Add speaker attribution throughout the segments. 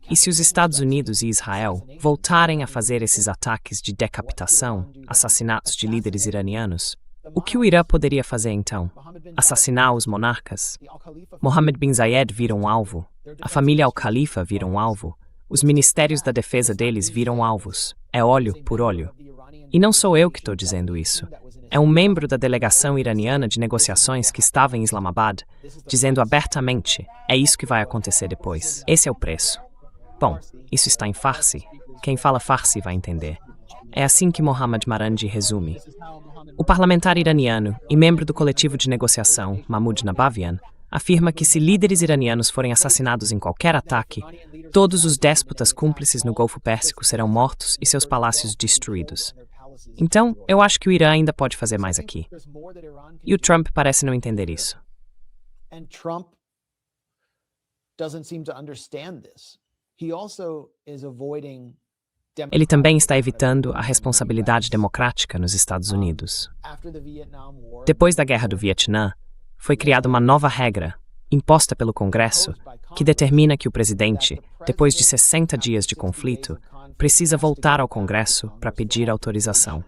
Speaker 1: E se os Estados Unidos e Israel voltarem a fazer esses ataques de decapitação, assassinatos de líderes iranianos, o que o Irã poderia fazer então? Assassinar os monarcas? Mohammed bin Zayed vira um alvo, a família Al-Khalifa vira um alvo, os ministérios da defesa deles viram alvos. É olho por olho. E não sou eu que estou dizendo isso. É um membro da delegação iraniana de negociações que estava em Islamabad, dizendo abertamente, é isso que vai acontecer depois. Esse é o preço. Bom, isso está em Farsi. Quem fala Farsi vai entender. É assim que Mohammad Marandi resume. O parlamentar iraniano e membro do coletivo de negociação, Mahmoud Nabavian, afirma que se líderes iranianos forem assassinados em qualquer ataque, todos os déspotas cúmplices no Golfo Pérsico serão mortos e seus palácios destruídos. Então, eu acho que o Irã ainda pode fazer mais aqui. E o Trump parece não entender isso. Ele também está evitando a responsabilidade democrática nos Estados Unidos. Depois da Guerra do Vietnã, foi criada uma nova regra, imposta pelo Congresso, que determina que o presidente, depois de 60 dias de conflito, precisa voltar ao Congresso para pedir autorização.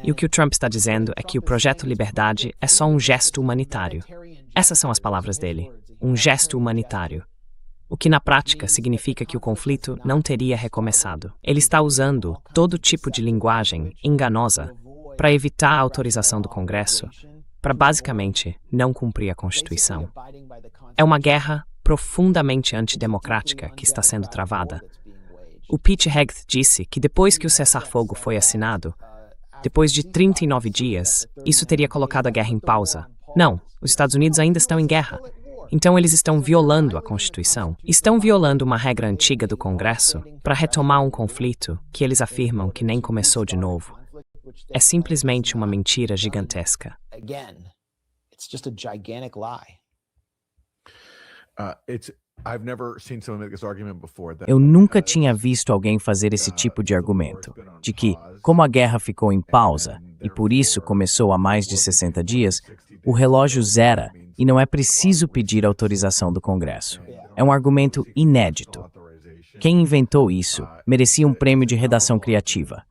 Speaker 1: E o que o Trump está dizendo é que o Projeto Liberdade é só um gesto humanitário. Essas são as palavras dele, um gesto humanitário. O que na prática significa que o conflito não teria recomeçado. Ele está usando todo tipo de linguagem enganosa para evitar a autorização do Congresso, para basicamente não cumprir a Constituição. É uma guerra profundamente antidemocrática que está sendo travada. O Pete Hegseth disse que depois que o cessar-fogo foi assinado, depois de 39 dias, isso teria colocado a guerra em pausa. Não, os Estados Unidos ainda estão em guerra. Então eles estão violando a Constituição. Estão violando uma regra antiga do Congresso para retomar um conflito que eles afirmam que nem começou de novo. É simplesmente uma mentira gigantesca.
Speaker 2: Eu nunca tinha visto alguém fazer esse tipo de argumento, de que, como a guerra ficou em pausa e por isso começou há mais de 60 dias, o relógio zera e não é preciso pedir autorização do Congresso. É um argumento inédito. Quem inventou isso merecia um prêmio de redação criativa,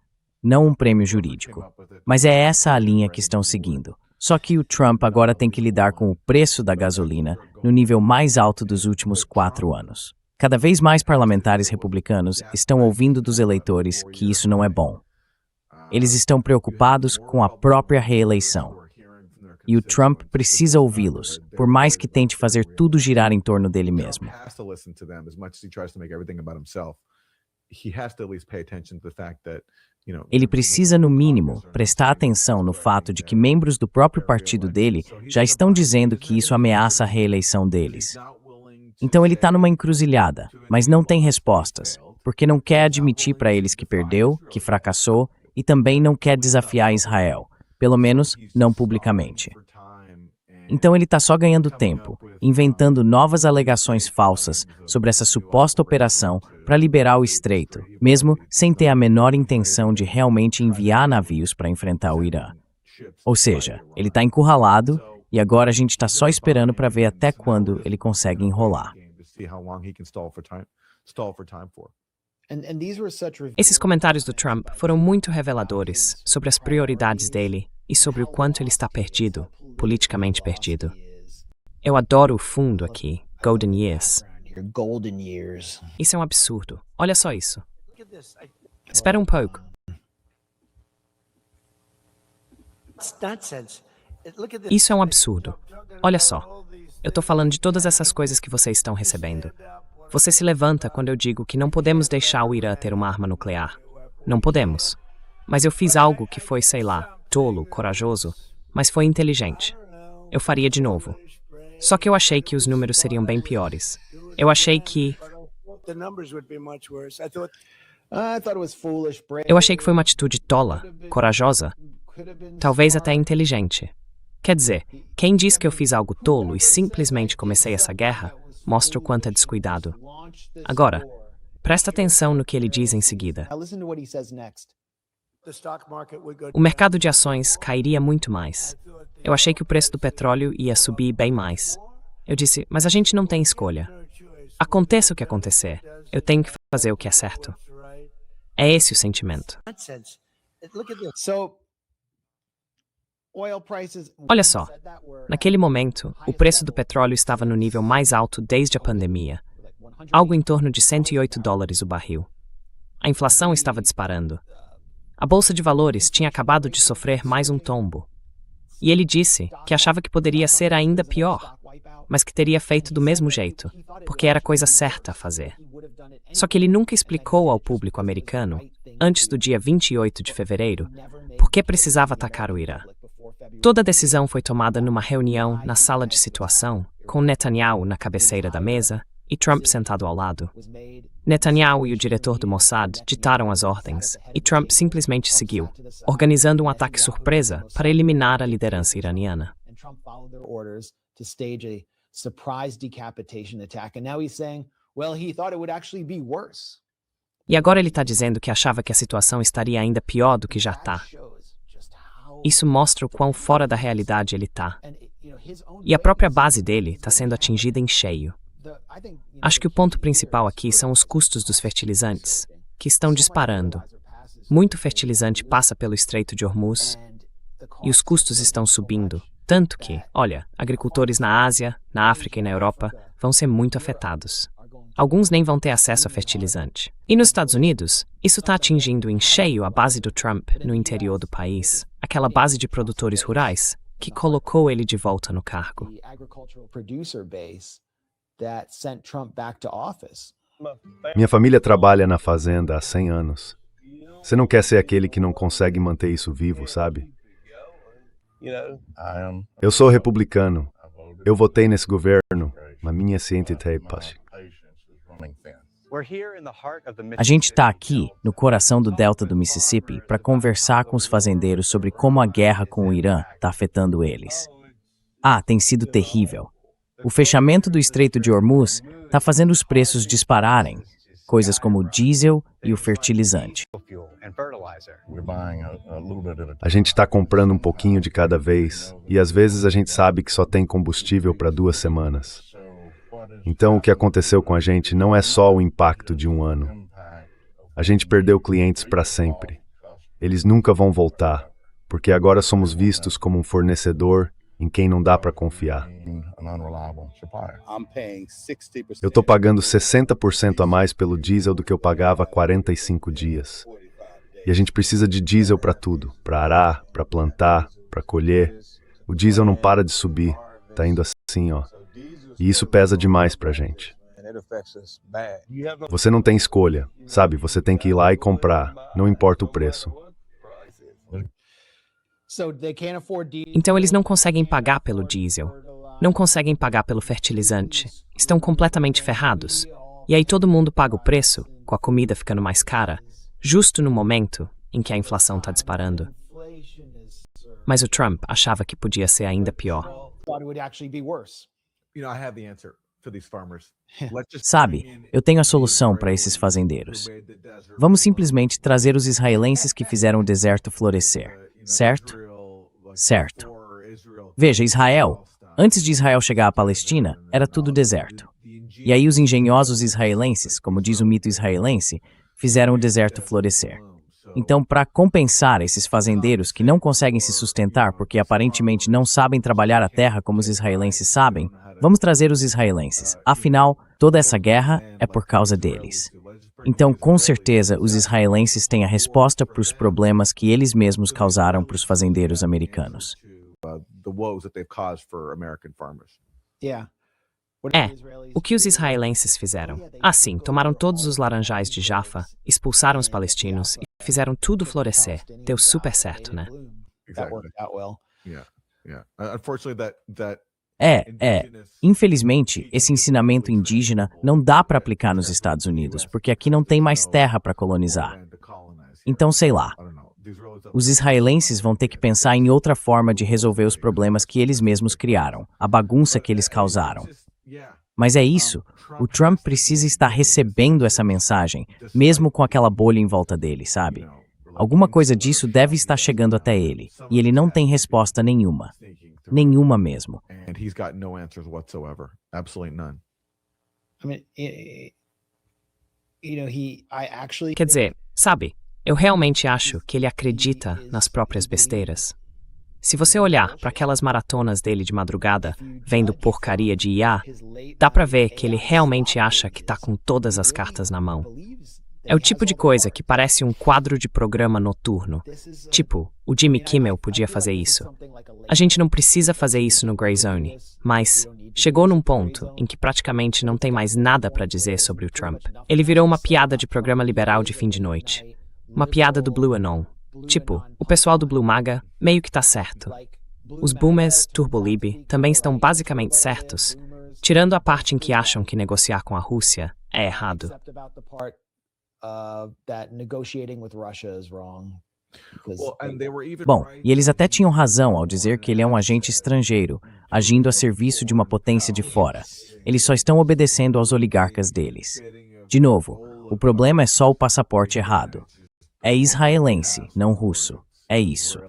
Speaker 2: não um prêmio jurídico. Mas é essa a linha que estão seguindo. Só que o Trump agora tem que lidar com o preço da gasolina no nível mais alto dos últimos 4 anos. Cada vez mais parlamentares republicanos estão ouvindo dos eleitores que isso não é bom. Eles estão preocupados com a própria reeleição. E o Trump precisa ouvi-los, por mais que tente fazer tudo girar em torno dele mesmo. Ele precisa, no mínimo, prestar atenção no fato de que membros do próprio partido dele já estão dizendo que isso ameaça a reeleição deles. Então ele está numa encruzilhada, mas não tem respostas, porque não quer admitir para eles que perdeu, que fracassou, e também não quer desafiar Israel, pelo menos não publicamente. Então ele está só ganhando tempo, inventando novas alegações falsas sobre essa suposta operação para liberar o estreito, mesmo sem ter a menor intenção de realmente enviar navios para enfrentar o Irã. Ou seja, ele está encurralado e agora a gente está só esperando para ver até quando ele consegue enrolar.
Speaker 1: Esses comentários do Trump foram muito reveladores sobre as prioridades dele e sobre o quanto ele está perdido, politicamente perdido. Eu adoro o fundo aqui, Golden Years. Isso é um absurdo. Olha só isso. Espera um pouco. Isso é um absurdo. Olha só. Eu estou falando de todas essas coisas que vocês estão recebendo. Você se levanta quando eu digo que não podemos deixar o Irã ter uma arma nuclear. Não podemos. Mas eu fiz algo que foi, sei lá, tolo, corajoso, mas foi inteligente. Eu faria de novo. Só que eu achei que os números seriam bem piores. Eu achei que foi uma atitude tola, corajosa, talvez até inteligente. Quer dizer, quem diz que eu fiz algo tolo e simplesmente comecei essa guerra, mostra o quanto é descuidado. Agora, presta atenção no que ele diz em seguida. O mercado de ações cairia muito mais. Eu achei que o preço do petróleo ia subir bem mais. Eu disse, mas a gente não tem escolha. Aconteça o que acontecer, eu tenho que fazer o que é certo. É esse o sentimento. Olha só, naquele momento, o preço do petróleo estava no nível mais alto desde a pandemia, algo em torno de $108 o barril. A inflação estava disparando. A bolsa de valores tinha acabado de sofrer mais um tombo. E ele disse que achava que poderia ser ainda pior, mas que teria feito do mesmo jeito, porque era a coisa certa a fazer. Só que ele nunca explicou ao público americano, antes do dia 28 de fevereiro, por que precisava atacar o Irã. Toda a decisão foi tomada numa reunião na sala de situação, com Netanyahu na cabeceira da mesa e Trump sentado ao lado. Netanyahu e o diretor do Mossad ditaram as ordens, e Trump simplesmente seguiu, organizando um ataque surpresa para eliminar a liderança iraniana. E agora ele está dizendo que achava que a situação estaria ainda pior do que já está. Isso mostra o quão fora da realidade ele está. E a própria base dele está sendo atingida em cheio. Acho que o ponto principal aqui são os custos dos fertilizantes, que estão disparando. Muito fertilizante passa pelo Estreito de Hormuz e os custos estão subindo, tanto que, olha, agricultores na Ásia, na África e na Europa vão ser muito afetados. Alguns nem vão ter acesso a fertilizante. E nos Estados Unidos, isso está atingindo em cheio a base do Trump no interior do país, aquela base de produtores rurais que colocou ele de volta no cargo.
Speaker 3: Minha família trabalha na fazenda há 100 anos. Você não quer ser aquele que não consegue manter isso vivo, sabe? Eu sou republicano. Eu votei nesse governo, mas minha ciência é
Speaker 2: A gente está aqui, no coração do delta do Mississippi, para conversar com os fazendeiros sobre como a guerra com o Irã está afetando eles. Tem sido terrível. O fechamento do Estreito de Hormuz está fazendo os preços dispararem, coisas como o diesel e o fertilizante.
Speaker 3: A gente está comprando um pouquinho de cada vez, e às vezes a gente sabe que só tem combustível para 2 semanas. Então, o que aconteceu com a gente não é só o impacto de um ano. A gente perdeu clientes para sempre. Eles nunca vão voltar, porque agora somos vistos como um fornecedor em quem não dá para confiar. Eu estou pagando 60% a mais pelo diesel do que eu pagava há 45 dias. E a gente precisa de diesel para tudo, para arar, para plantar, para colher. O diesel não para de subir, está indo assim, ó. E isso pesa demais pra gente. Você não tem escolha, sabe? Você tem que ir lá e comprar, não importa o preço.
Speaker 1: Então eles não conseguem pagar pelo diesel, não conseguem pagar pelo fertilizante, estão completamente ferrados. E aí todo mundo paga o preço, com a comida ficando mais cara, justo no momento em que a inflação está disparando. Mas o Trump achava que podia ser ainda pior.
Speaker 2: Sabe, eu tenho a solução para esses fazendeiros. Vamos simplesmente trazer os israelenses que fizeram o deserto florescer, certo? Certo. Veja, Israel, antes de Israel chegar à Palestina, era tudo deserto. E aí os engenhosos israelenses, como diz o mito israelense, fizeram o deserto florescer. Então, para compensar esses fazendeiros que não conseguem se sustentar porque aparentemente não sabem trabalhar a terra como os israelenses sabem, vamos trazer os israelenses. Afinal, toda essa guerra é por causa deles. Então, com certeza, os israelenses têm a resposta para os problemas que eles mesmos causaram para os fazendeiros americanos.
Speaker 1: O que os israelenses fizeram? Sim, tomaram todos os laranjais de Jaffa, expulsaram os palestinos e fizeram tudo florescer. Deu super certo, né?
Speaker 2: Infelizmente, esse ensinamento indígena não dá para aplicar nos Estados Unidos, porque aqui não tem mais terra para colonizar. Então, sei lá. Os israelenses vão ter que pensar em outra forma de resolver os problemas que eles mesmos criaram, a bagunça que eles causaram. Mas é isso, o Trump precisa estar recebendo essa mensagem, mesmo com aquela bolha em volta dele, sabe? Alguma coisa disso deve estar chegando até ele, e ele não tem resposta nenhuma. Nenhuma mesmo.
Speaker 4: And he's got no answers whatsoever. Absolutely none.
Speaker 1: Quer dizer, sabe, eu realmente acho que ele acredita nas próprias besteiras. Se você olhar para aquelas maratonas dele de madrugada, vendo porcaria de IA, dá pra ver que ele realmente acha que tá com todas as cartas na mão. É o tipo de coisa que parece um quadro de programa noturno. Tipo, o Jimmy Kimmel podia fazer isso. A gente não precisa fazer isso no Grey Zone, mas chegou num ponto em que praticamente não tem mais nada pra dizer sobre o Trump. Ele virou uma piada de programa liberal de fim de noite. Uma piada do Blue Anon. Tipo, o pessoal do Blue MAGA meio que tá certo. Os boomers Turbolib também estão basicamente certos, tirando a parte em que acham que negociar com a Rússia é errado.
Speaker 2: Bom, e eles até tinham razão ao dizer que ele é um agente estrangeiro, agindo a serviço de uma potência de fora. Eles só estão obedecendo aos oligarcas deles. De novo, o problema é só o passaporte errado. É israelense, não russo. É isso.